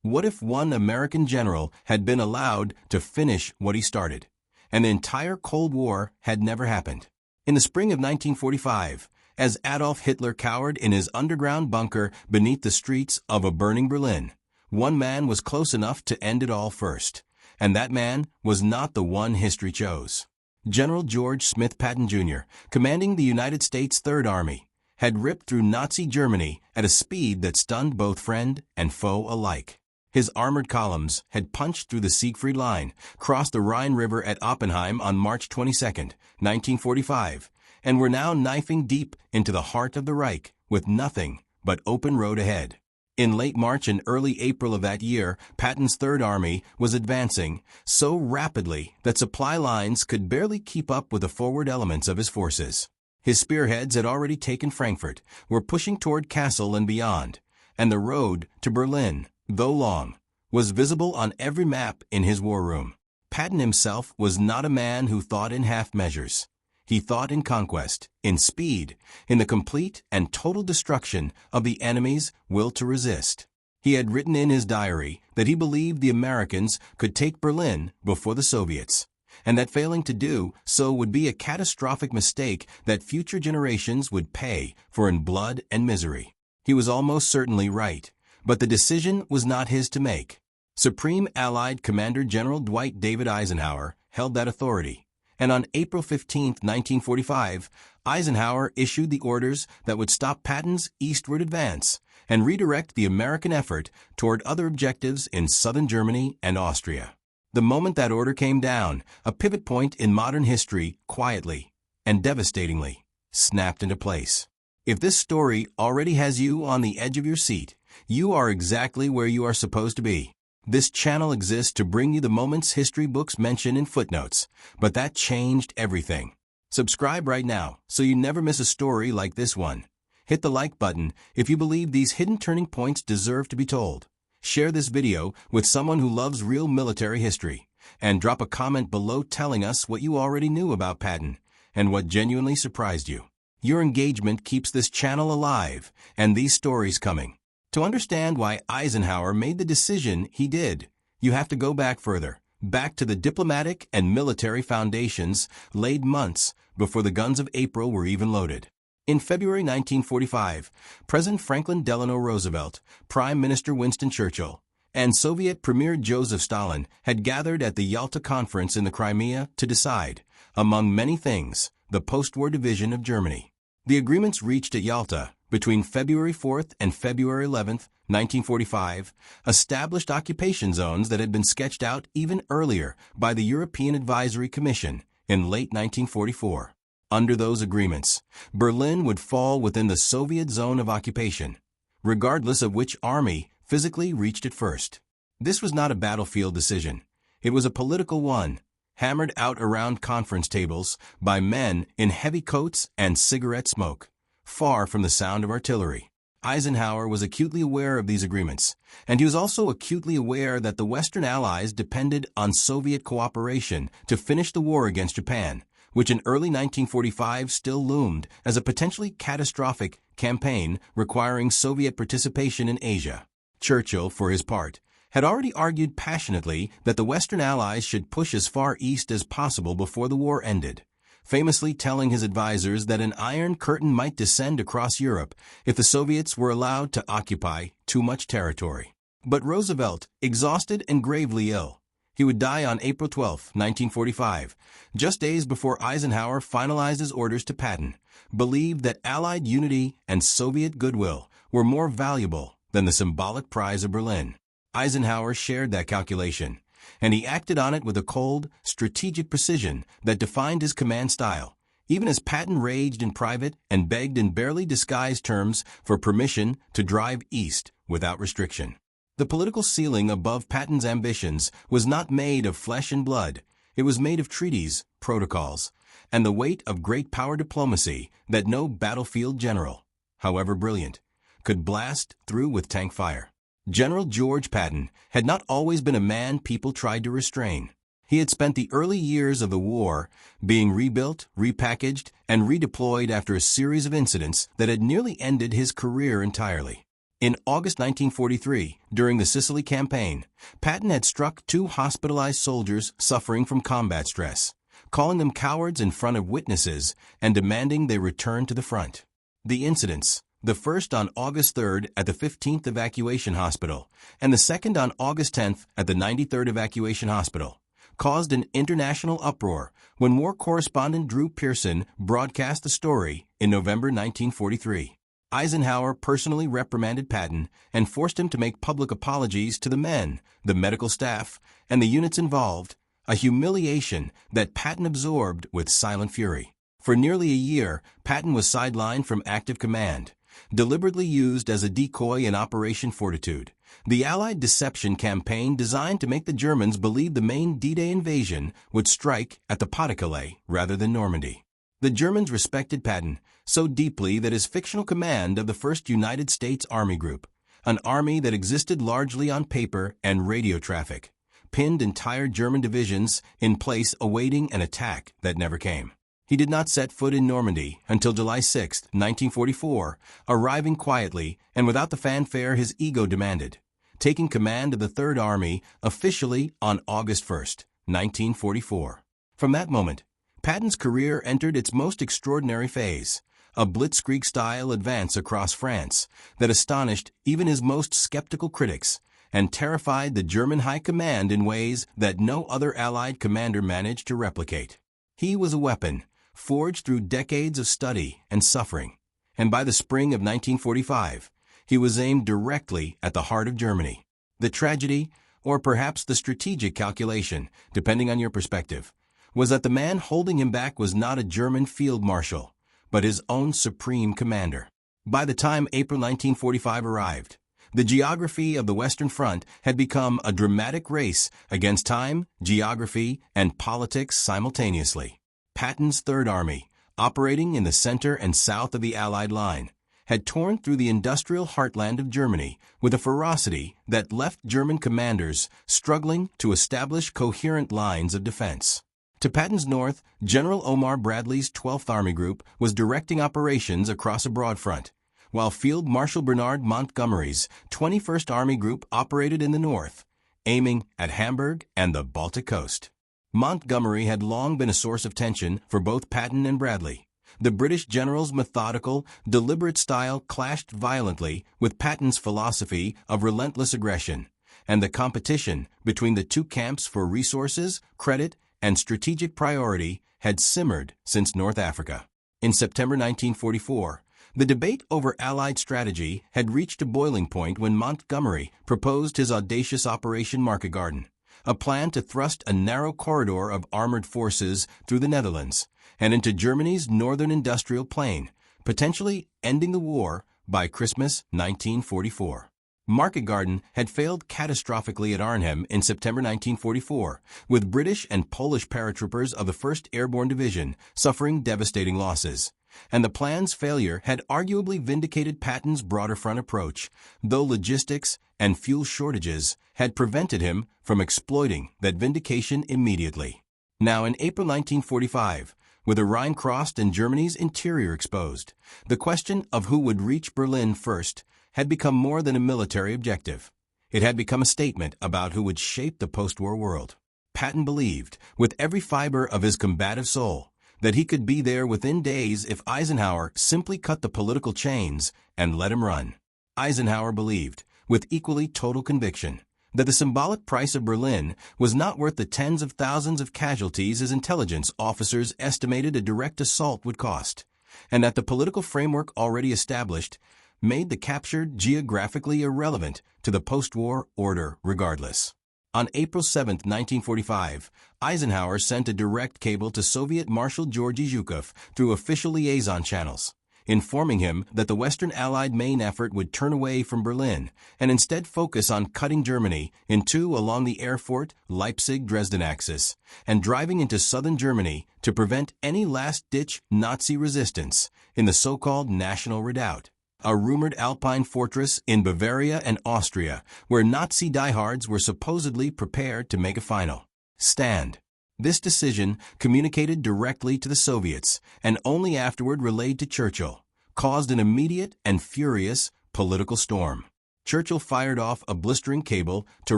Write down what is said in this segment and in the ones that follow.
What if one American general had been allowed to finish what he started, and the entire Cold War had never happened? In the spring of 1945, as Adolf Hitler cowered in his underground bunker beneath the streets of a burning Berlin, one man was close enough to end it all first, and that man was not the one history chose. General George Smith Patton, Jr., commanding the United States Third Army, had ripped through Nazi Germany at a speed that stunned both friend and foe alike. His armored columns had punched through the Siegfried Line, crossed the Rhine River at Oppenheim on March 22, 1945, and were now knifing deep into the heart of the Reich with nothing but open road ahead. In late March and early April of that year, Patton's Third Army was advancing so rapidly that supply lines could barely keep up with the forward elements of his forces. His spearheads had already taken Frankfurt, were pushing toward Kassel and beyond, and the road to Berlin, though long, was visible on every map in his war room. Patton himself was not a man who thought in half measures. He thought in conquest, in speed, in the complete and total destruction of the enemy's will to resist. He had written in his diary that he believed the Americans could take Berlin before the Soviets, and that failing to do so would be a catastrophic mistake that future generations would pay for in blood and misery. He was almost certainly right, but the decision was not his to make. Supreme Allied Commander General Dwight David Eisenhower held that authority, and on April 15, 1945, Eisenhower issued the orders that would stop Patton's eastward advance and redirect the American effort toward other objectives in southern Germany and Austria. The moment that order came down, a pivot point in modern history quietly and devastatingly snapped into place. If this story already has you on the edge of your seat, you are exactly where you are supposed to be. This channel exists to bring you the moments history books mention in footnotes, but that changed everything. Subscribe right now so you never miss a story like this one. Hit the like button if you believe these hidden turning points deserve to be told. Share this video with someone who loves real military history, and drop a comment below telling us what you already knew about Patton and what genuinely surprised you. Your engagement keeps this channel alive and these stories coming. To understand why Eisenhower made the decision he did, you have to go back further, back to the diplomatic and military foundations laid months before the guns of April were even loaded. In February 1945, President Franklin Delano Roosevelt, Prime Minister Winston Churchill, and Soviet Premier Joseph Stalin had gathered at the Yalta Conference in the Crimea to decide, among many things, the post-war division of Germany. The agreements reached at Yalta between February 4th and February 11th, 1945, established occupation zones that had been sketched out even earlier by the European Advisory Commission in late 1944. Under those agreements, Berlin would fall within the Soviet zone of occupation, regardless of which army physically reached it first. This was not a battlefield decision. It was a political one, hammered out around conference tables by men in heavy coats and cigarette smoke, far from the sound of artillery. Eisenhower was acutely aware of these agreements, and he was also acutely aware that the Western Allies depended on Soviet cooperation to finish the war against Japan, which in early 1945 still loomed as a potentially catastrophic campaign requiring Soviet participation in Asia. Churchill, for his part, had already argued passionately that the Western Allies should push as far east as possible before the war ended, famously telling his advisers that an iron curtain might descend across Europe if the Soviets were allowed to occupy too much territory. But Roosevelt, exhausted and gravely ill, he would die on April 12, 1945, just days before Eisenhower finalized his orders to Patton, believed that Allied unity and Soviet goodwill were more valuable than the symbolic prize of Berlin. Eisenhower shared that calculation, and he acted on it with a cold, strategic precision that defined his command style, even as Patton raged in private and begged in barely disguised terms for permission to drive east without restriction. The political ceiling above Patton's ambitions was not made of flesh and blood. It was made of treaties, protocols, and the weight of great power diplomacy that no battlefield general, however brilliant, could blast through with tank fire. General George Patton had not always been a man people tried to restrain. He had spent the early years of the war being rebuilt, repackaged, and redeployed after a series of incidents that had nearly ended his career entirely. In August 1943, during the Sicily campaign, Patton had struck 2 hospitalized soldiers suffering from combat stress, calling them cowards in front of witnesses and demanding they return to the front. The incidents, the first on August 3rd at the 15th Evacuation Hospital and the second on August 10th at the 93rd Evacuation Hospital, caused an international uproar when war correspondent Drew Pearson broadcast the story in November 1943. Eisenhower personally reprimanded Patton and forced him to make public apologies to the men, the medical staff, and the units involved, a humiliation that Patton absorbed with silent fury. For nearly a year, Patton was sidelined from active command, deliberately used as a decoy in Operation Fortitude, the Allied deception campaign designed to make the Germans believe the main D-Day invasion would strike at the Pas-de-Calais rather than Normandy. The Germans respected Patton so deeply that his fictional command of the 1st United States Army Group, an army that existed largely on paper and radio traffic, pinned entire German divisions in place awaiting an attack that never came. He did not set foot in Normandy until July 6, 1944, arriving quietly and without the fanfare his ego demanded, taking command of the Third Army officially on August 1, 1944. From that moment, Patton's career entered its most extraordinary phase, a blitzkrieg-style advance across France that astonished even his most skeptical critics and terrified the German high command in ways that no other Allied commander managed to replicate. He was a weapon, forged through decades of study and suffering, and by the spring of 1945, he was aimed directly at the heart of Germany. The tragedy, or perhaps the strategic calculation, depending on your perspective, was that the man holding him back was not a German field marshal, but his own supreme commander. By the time April 1945 arrived, the geography of the Western Front had become a dramatic race against time, geography, and politics simultaneously. Patton's Third Army, operating in the center and south of the Allied line, had torn through the industrial heartland of Germany with a ferocity that left German commanders struggling to establish coherent lines of defense. To Patton's north, General Omar Bradley's 12th Army Group was directing operations across a broad front, while Field Marshal Bernard Montgomery's 21st Army Group operated in the north, aiming at Hamburg and the Baltic coast. Montgomery had long been a source of tension for both Patton and Bradley. The British general's methodical, deliberate style clashed violently with Patton's philosophy of relentless aggression, and the competition between the two camps for resources, credit, and strategic priority had simmered since North Africa. In September 1944, the debate over Allied strategy had reached a boiling point when Montgomery proposed his audacious Operation Market Garden, a plan to thrust a narrow corridor of armored forces through the Netherlands and into Germany's northern industrial plain, potentially ending the war by Christmas 1944. Market Garden had failed catastrophically at Arnhem in September 1944, with British and Polish paratroopers of the 1st Airborne Division suffering devastating losses. And the plan's failure had arguably vindicated Patton's broader front approach, though logistics and fuel shortages had prevented him from exploiting that vindication immediately. Now, in April 1945, with the Rhine crossed and Germany's interior exposed, the question of who would reach Berlin first had become more than a military objective. It had become a statement about who would shape the post-war world. Patton believed, with every fiber of his combative soul, that he could be there within days if Eisenhower simply cut the political chains and let him run. Eisenhower believed, with equally total conviction, that the symbolic price of Berlin was not worth the tens of thousands of casualties his intelligence officers estimated a direct assault would cost, and that the political framework already established made the capture geographically irrelevant to the post-war order regardless. On April 7, 1945, Eisenhower sent a direct cable to Soviet Marshal Georgy Zhukov through official liaison channels, informing him that the Western Allied main effort would turn away from Berlin and instead focus on cutting Germany in two along the Erfurt, Leipzig-Dresden axis and driving into southern Germany to prevent any last-ditch Nazi resistance in the so-called National Redoubt, a rumored Alpine fortress in Bavaria and Austria where Nazi diehards were supposedly prepared to make a final stand. This decision, communicated directly to the Soviets and only afterward relayed to Churchill, caused an immediate and furious political storm. Churchill fired off a blistering cable to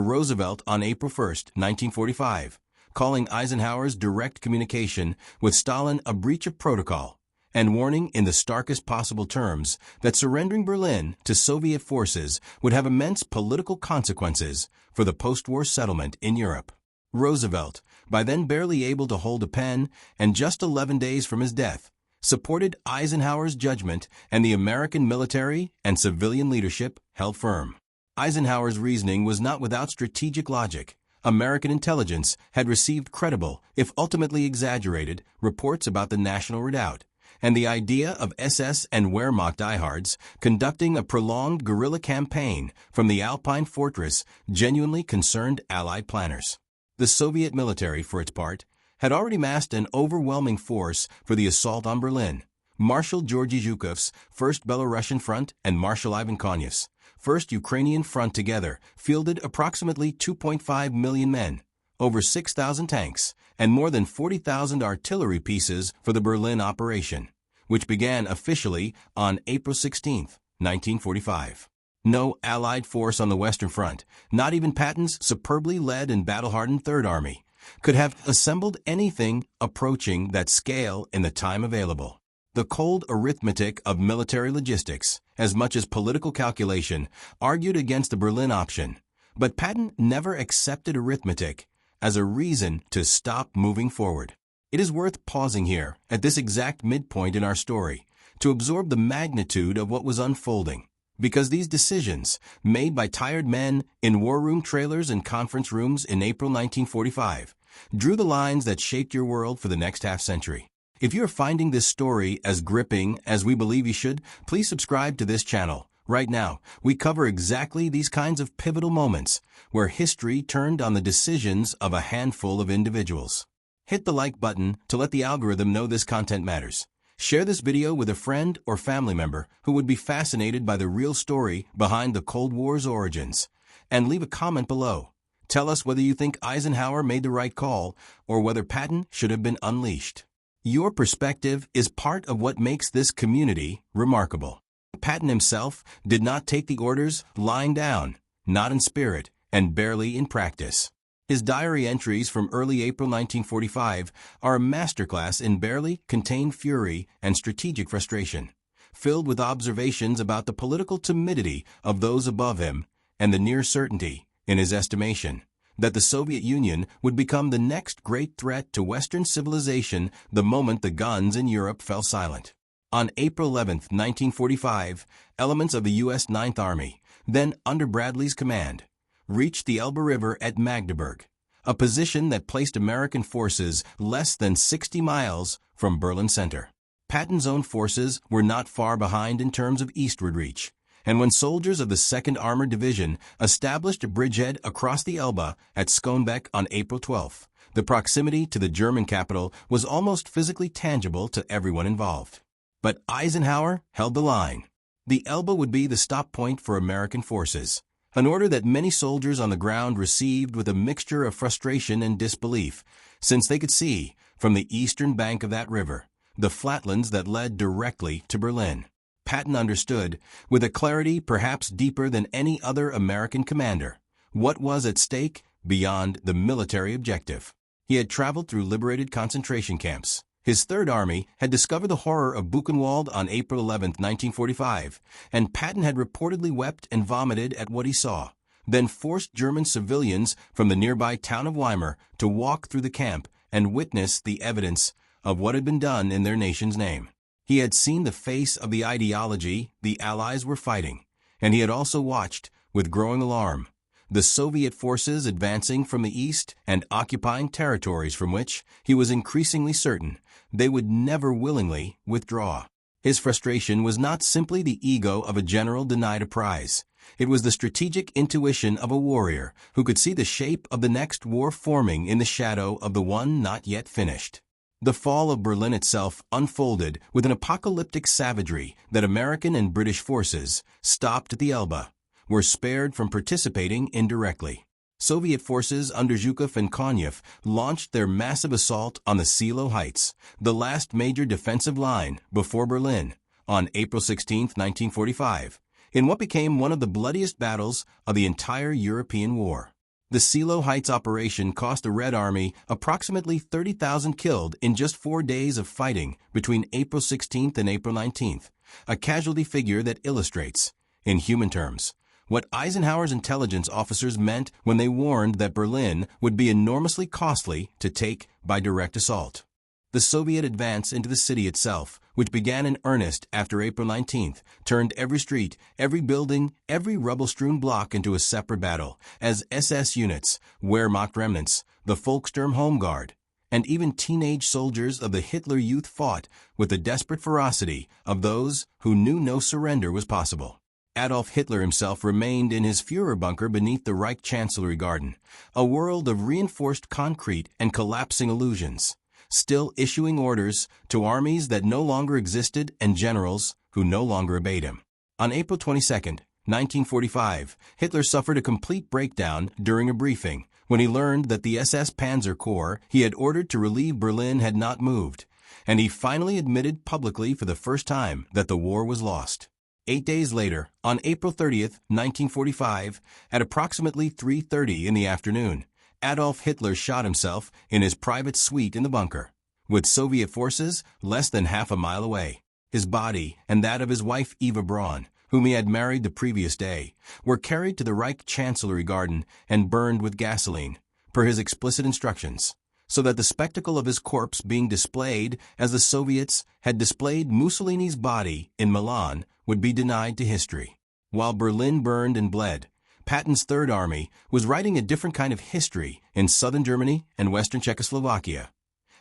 Roosevelt on April 1, 1945, calling Eisenhower's direct communication with Stalin a breach of protocol, and warning in the starkest possible terms that surrendering Berlin to Soviet forces would have immense political consequences for the post-war settlement in Europe. Roosevelt, by then barely able to hold a pen and just 11 days from his death, supported Eisenhower's judgment, and the American military and civilian leadership held firm. Eisenhower's reasoning was not without strategic logic. American intelligence had received credible, if ultimately exaggerated, reports about the national redoubt, and the idea of SS and Wehrmacht diehards conducting a prolonged guerrilla campaign from the Alpine fortress genuinely concerned Allied planners. The Soviet military, for its part, had already massed an overwhelming force for the assault on Berlin. Marshal Georgy Zhukov's 1st Belarusian Front and Marshal Ivan Konyev's 1st Ukrainian Front together fielded approximately 2.5 million men, over 6,000 tanks, and more than 40,000 artillery pieces for the Berlin operation, which began officially on April 16, 1945. No Allied force on the Western Front, not even Patton's superbly led and battle-hardened Third Army, could have assembled anything approaching that scale in the time available. The cold arithmetic of military logistics, as much as political calculation, argued against the Berlin option, but Patton never accepted arithmetic as a reason to stop moving forward. It is worth pausing here, at this exact midpoint in our story, to absorb the magnitude of what was unfolding, because these decisions, made by tired men in war room trailers and conference rooms in April 1945, drew the lines that shaped your world for the next half-century. If you're finding this story as gripping as we believe you should, please subscribe to this channel. Right now, we cover exactly these kinds of pivotal moments where history turned on the decisions of a handful of individuals. Hit the like button to let the algorithm know this content matters. Share this video with a friend or family member who would be fascinated by the real story behind the Cold War's origins. And leave a comment below. Tell us whether you think Eisenhower made the right call or whether Patton should have been unleashed. Your perspective is part of what makes this community remarkable. Patton himself did not take the orders lying down, not in spirit and barely in practice. His diary entries from early April 1945 are a masterclass in barely contained fury and strategic frustration, filled with observations about the political timidity of those above him and the near certainty, in his estimation, that the Soviet Union would become the next great threat to Western civilization the moment the guns in Europe fell silent. On April 11, 1945, elements of the U.S. Ninth Army, then under Bradley's command, reached the Elbe River at Magdeburg, a position that placed American forces less than 60 miles from Berlin center. Patton's own forces were not far behind in terms of eastward reach, and when soldiers of the 2nd Armored Division established a bridgehead across the Elbe at Schönebeck on April 12, the proximity to the German capital was almost physically tangible to everyone involved. But Eisenhower held the line. The Elbe would be the stop point for American forces, an order that many soldiers on the ground received with a mixture of frustration and disbelief, since they could see, from the eastern bank of that river, the flatlands that led directly to Berlin. Patton understood, with a clarity perhaps deeper than any other American commander, what was at stake beyond the military objective. He had traveled through liberated concentration camps. His Third Army had discovered the horror of Buchenwald on April 11, 1945, and Patton had reportedly wept and vomited at what he saw, then forced German civilians from the nearby town of Weimar to walk through the camp and witness the evidence of what had been done in their nation's name. He had seen the face of the ideology the Allies were fighting, and he had also watched, with growing alarm, the Soviet forces advancing from the east and occupying territories from which, he was increasingly certain, they would never willingly withdraw. His frustration was not simply the ego of a general denied a prize. It was the strategic intuition of a warrior who could see the shape of the next war forming in the shadow of the one not yet finished. The fall of Berlin itself unfolded with an apocalyptic savagery that American and British forces, stopped at the Elbe, were spared from participating indirectly. Soviet forces under Zhukov and Konyev launched their massive assault on the Silo Heights, the last major defensive line before Berlin, on April 16, 1945, in what became one of the bloodiest battles of the entire European war. The Silo Heights operation cost the Red Army approximately 30,000 killed in just 4 days of fighting between April 16th and April 19th, a casualty figure that illustrates, in human terms, what Eisenhower's intelligence officers meant when they warned that Berlin would be enormously costly to take by direct assault. The Soviet advance into the city itself, which began in earnest after April 19th, turned every street, every building, every rubble-strewn block into a separate battle, as SS units, Wehrmacht remnants, the Volkssturm Home Guard, and even teenage soldiers of the Hitler Youth fought with the desperate ferocity of those who knew no surrender was possible. Adolf Hitler himself remained in his Führer bunker beneath the Reich Chancellery Garden, a world of reinforced concrete and collapsing illusions, still issuing orders to armies that no longer existed and generals who no longer obeyed him. On April 22, 1945, Hitler suffered a complete breakdown during a briefing when he learned that the SS Panzer Corps he had ordered to relieve Berlin had not moved, and he finally admitted publicly for the first time that the war was lost. 8 days later, on April 30, 1945, at approximately 3:30 in the afternoon, Adolf Hitler shot himself in his private suite in the bunker, with Soviet forces less than half a mile away. His body and that of his wife Eva Braun, whom he had married the previous day, were carried to the Reich Chancellery Garden and burned with gasoline, per his explicit instructions, so that the spectacle of his corpse being displayed as the Soviets had displayed Mussolini's body in Milan would be denied to history. While Berlin burned and bled, Patton's Third Army was writing a different kind of history in southern Germany and western Czechoslovakia.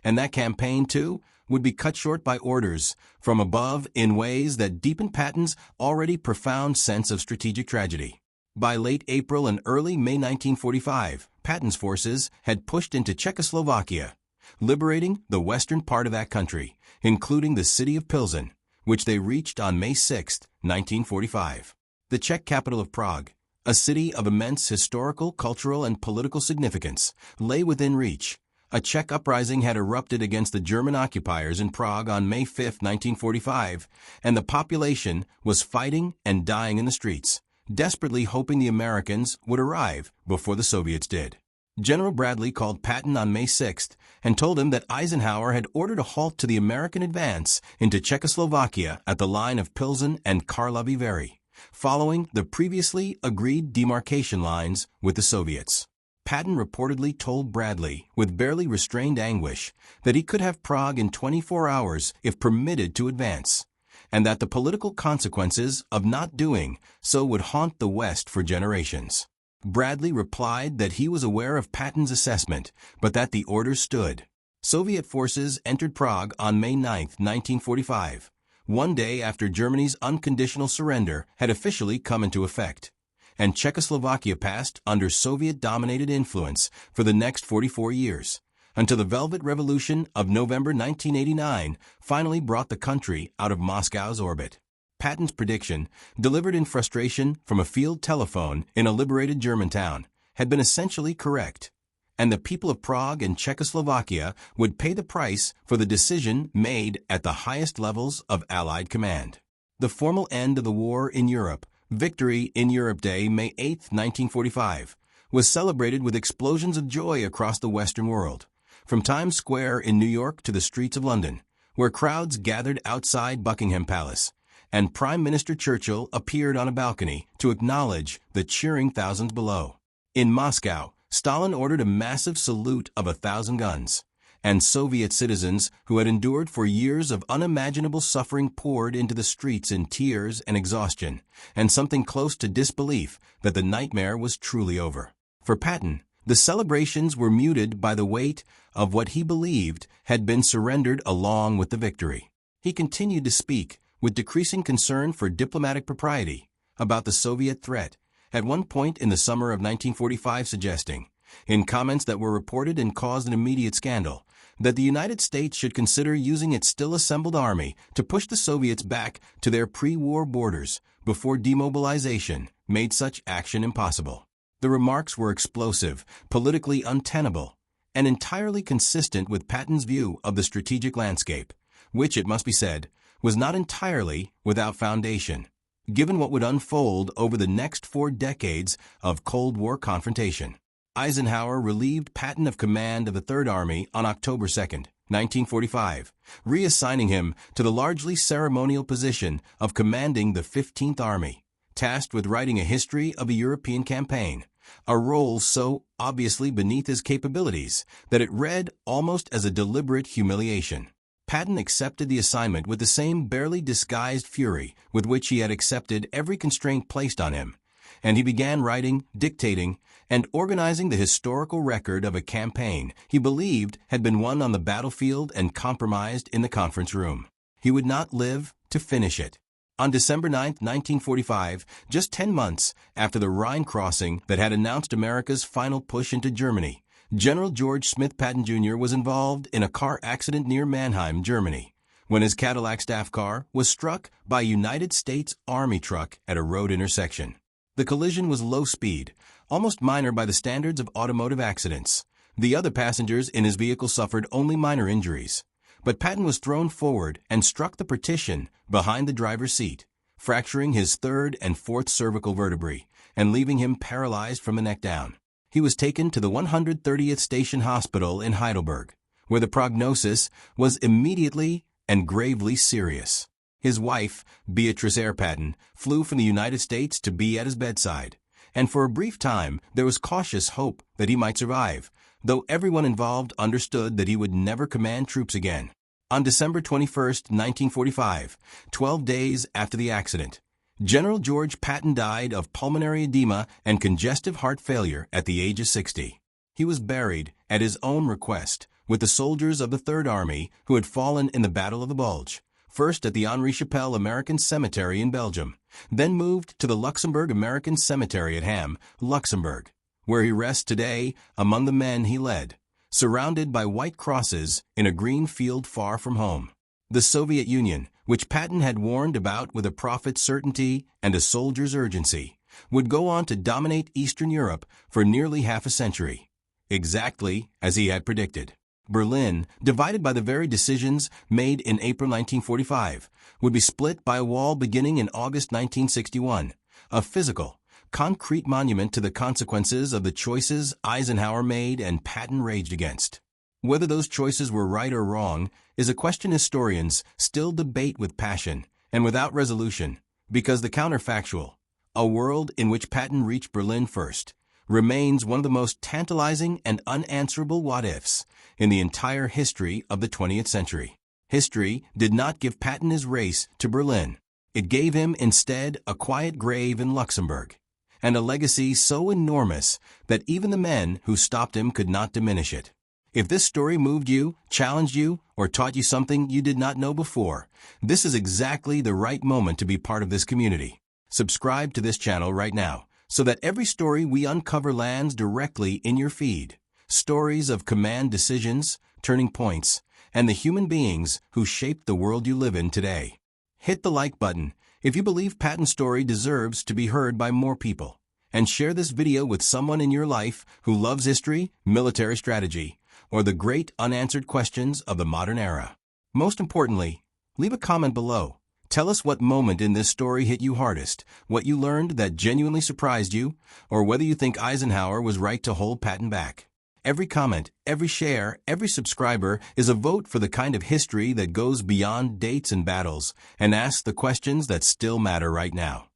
And that campaign, too, would be cut short by orders from above in ways that deepened Patton's already profound sense of strategic tragedy. By late April and early May 1945, Patton's forces had pushed into Czechoslovakia, liberating the western part of that country, including the city of Pilsen, which they reached on May 6, 1945. The Czech capital of Prague, a city of immense historical, cultural, and political significance, lay within reach. A Czech uprising had erupted against the German occupiers in Prague on May 5, 1945, and the population was fighting and dying in the streets, desperately hoping the Americans would arrive before the Soviets did. General Bradley called Patton on May 6th and told him that Eisenhower had ordered a halt to the American advance into Czechoslovakia at the line of Pilsen and Karlovy Vary, following the previously agreed demarcation lines with the Soviets. Patton reportedly told Bradley, with barely restrained anguish, that he could have Prague in 24 hours if permitted to advance, and that the political consequences of not doing so would haunt the West for generations. Bradley replied that he was aware of Patton's assessment, but that the order stood. Soviet forces entered Prague on May 9, 1945, one day after Germany's unconditional surrender had officially come into effect, and Czechoslovakia passed under Soviet-dominated influence for the next 44 years, until the Velvet Revolution of November 1989 finally brought the country out of Moscow's orbit. Patton's prediction, delivered in frustration from a field telephone in a liberated German town, had been essentially correct, and the people of Prague and Czechoslovakia would pay the price for the decision made at the highest levels of Allied command. The formal end of the war in Europe, Victory in Europe Day, May 8, 1945, was celebrated with explosions of joy across the Western world, from Times Square in New York to the streets of London, where crowds gathered outside Buckingham Palace, and Prime Minister Churchill appeared on a balcony to acknowledge the cheering thousands below. In Moscow, Stalin ordered a massive salute of 1,000 guns, and Soviet citizens who had endured for years of unimaginable suffering poured into the streets in tears and exhaustion, and something close to disbelief that the nightmare was truly over. For Patton, the celebrations were muted by the weight of what he believed had been surrendered along with the victory. He continued to speak with decreasing concern for diplomatic propriety about the Soviet threat, at one point in the summer of 1945 suggesting, in comments that were reported and caused an immediate scandal, that the United States should consider using its still assembled army to push the Soviets back to their pre-war borders before demobilization made such action impossible. The remarks were explosive, politically untenable, and entirely consistent with Patton's view of the strategic landscape, which, it must be said, was not entirely without foundation. given what would unfold over the next 4 decades of Cold War confrontation. Eisenhower relieved Patton of command of the Third Army on October 2, 1945, reassigning him to the largely ceremonial position of commanding the 15th Army, tasked with writing a history of a European campaign, a role so obviously beneath his capabilities that it read almost as a deliberate humiliation. Patton accepted the assignment with the same barely disguised fury with which he had accepted every constraint placed on him, and he began writing, dictating, and organizing the historical record of a campaign he believed had been won on the battlefield and compromised in the conference room. He would not live to finish it. On December 9, 1945, just 10 months after the Rhine crossing that had announced America's final push into Germany, General George Smith Patton Jr. was involved in a car accident near Mannheim, Germany, when his Cadillac staff car was struck by a United States Army truck at a road intersection. The collision was low speed, almost minor by the standards of automotive accidents. The other passengers in his vehicle suffered only minor injuries. But Patton was thrown forward and struck the partition behind the driver's seat, fracturing his 3rd and 4th cervical vertebrae and leaving him paralyzed from the neck down. He was taken to the 130th Station Hospital in Heidelberg, where the prognosis was immediately and gravely serious. His wife, Beatrice Patton, flew from the United States to be at his bedside, and for a brief time there was cautious hope that he might survive, though everyone involved understood that he would never command troops again. On December 21, 1945, 12 days after the accident, General George Patton died of pulmonary edema and congestive heart failure at the age of 60. He was buried, at his own request, with the soldiers of the Third Army who had fallen in the Battle of the Bulge, first at the Henri Chapelle American Cemetery in Belgium, then moved to the Luxembourg American Cemetery at Ham, Luxembourg, where he rests today among the men he led, surrounded by white crosses in a green field far from home. The Soviet Union, which Patton had warned about with a prophet's certainty and a soldier's urgency, would go on to dominate Eastern Europe for nearly half a century, exactly as he had predicted. Berlin, divided by the very decisions made in April 1945, would be split by a wall beginning in August 1961, a physical, concrete monument to the consequences of the choices Eisenhower made and Patton raged against. Whether those choices were right or wrong is a question historians still debate with passion and without resolution, because the counterfactual, a world in which Patton reached Berlin first, remains one of the most tantalizing and unanswerable what-ifs in the entire history of the 20th century. History did not give Patton his race to Berlin. It gave him instead a quiet grave in Luxembourg, and a legacy so enormous that even the men who stopped him could not diminish it. If this story moved you, challenged you, or taught you something you did not know before, this is exactly the right moment to be part of this community. Subscribe to this channel right now, so that every story we uncover lands directly in your feed. Stories of command decisions, turning points, and the human beings who shaped the world you live in today. Hit the like button if you believe Patton's story deserves to be heard by more people, and share this video with someone in your life who loves history, military strategy, or the great unanswered questions of the modern era. Most importantly, leave a comment below. Tell us what moment in this story hit you hardest, what you learned that genuinely surprised you, or whether you think Eisenhower was right to hold Patton back. Every comment, every share, every subscriber is a vote for the kind of history that goes beyond dates and battles and asks the questions that still matter right now.